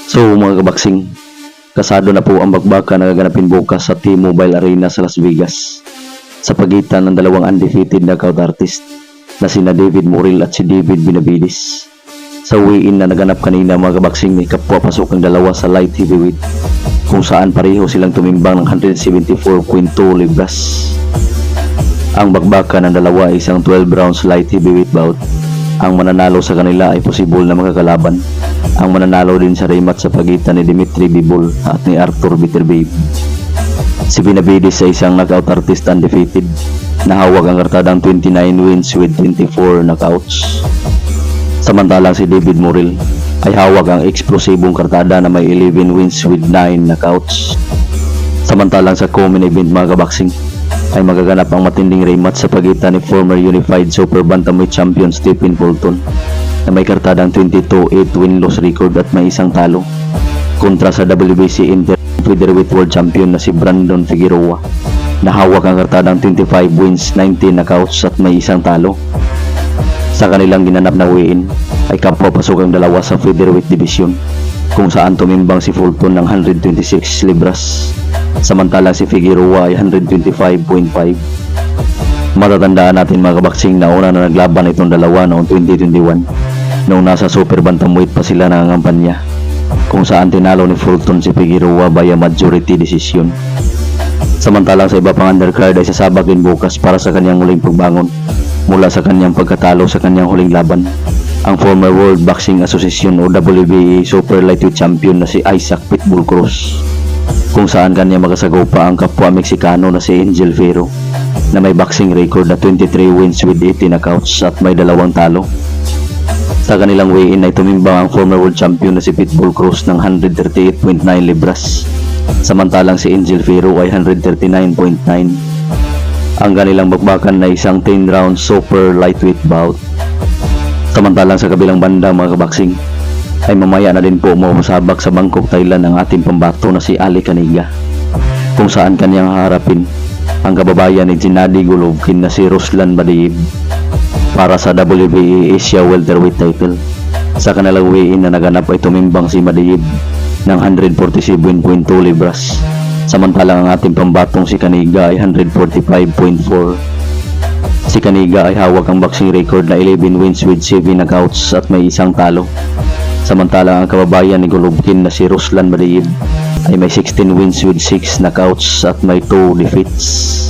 So mga kabaksing, kasado na po ang bakbakan na gaganapin bukas sa T-Mobile Arena sa Las Vegas sa pagitan ng dalawang undefeated knockout artist na sina David Morrell at si David Benavides. Sa weigh-in na naganap kanina mga kabaksing, may kapwa pasok ang dalawa sa light heavyweight kung saan pareho silang tumimbang ng 174.2 libras. Ang bakbakan ng dalawa ay isang 12 rounds light heavyweight bout. Ang mananalo sa kanila ay posibol na makakalaban ang mananalo din sa rematch sa pagitan ni Dimitri Bivol at ni Arthur Beterbiev. Si Benavides ay isang knockout artist undefeated na hawak ang kartadang 29 wins with 24 knockouts. Samantalang si David Morrell ay hawak ang eksplosibong kartada na may 11 wins with 9 knockouts. Samantalang sa co-main event mga kabaksing ay magaganap ang matinding rematch sa pagitan ni former Unified Super Bantamweight Champion Stephen Fulton na may kartadang 22-8 win-loss record at may isang talo kontra sa WBC Inter Featherweight World Champion na si Brandon Figueroa na hawak ang kartadang 25 wins, 19 knockouts at may isang talo. Sa kanilang ginanap na weigh-in ay kapwa pasok ang dalawa sa featherweight division kung saan tumimbang si Fulton ng 126 libras samantalang si Figueroa ay 125.5. Matatandaan natin mga kabaksing na una na naglaban itong dalawa noong 2021 noong nasa super bantamweight pa sila nangangampanya kung saan tinalo ni Fulton si Figueroa via majority decision. Samantalang sa iba pang undercard ay sasabak din bukas para sa kanyang huling pagbangon mula sa kanyang pagkatalo sa kanyang huling laban ang former World Boxing Association o WBA Super Lightweight Champion na si Isaac Pitbull Cruz, kung saan kanya makasagaw pa ang kapwa Meksikano na si Angel Ferro na may boxing record na 23 wins with 18 knockouts at may 2 talo. Sa kanilang weigh-in ay tumimbang ang former world champion na si Pitbull Cruz ng 138.9 libras samantalang si Angel Ferro ay 139.9. Ang kanilang bakbakan na isang 10 round super lightweight bout. Samantalang sa kabilang banda mga kabaksing ay mamaya na din po mamasabak sa Bangkok, Thailand ang ating pambato na si Ali Caniga kung saan kanyang haharapin ang kababayan ni Gennady Golovkin na si Ruslan Badaev para sa WBA Asia Welterweight title. Sa kanilang weigh-in na naganap ay tumimbang si Badaev ng 147.2 libras samantalang ang ating pambatong si Caniga ay 145.4. Si Caniga ay hawak ang boxing record na 11 wins with 7 knockouts at may isang talo. Samantalang ang kababayan ni Golovkin na si Ruslan Badaev ay may 16 wins with 6 knockouts at may 2 defeats.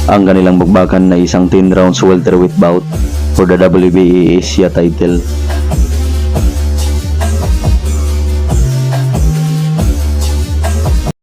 Ang kanilang bakbakan na isang 10 rounds welterweight bout for the WBA Asia title.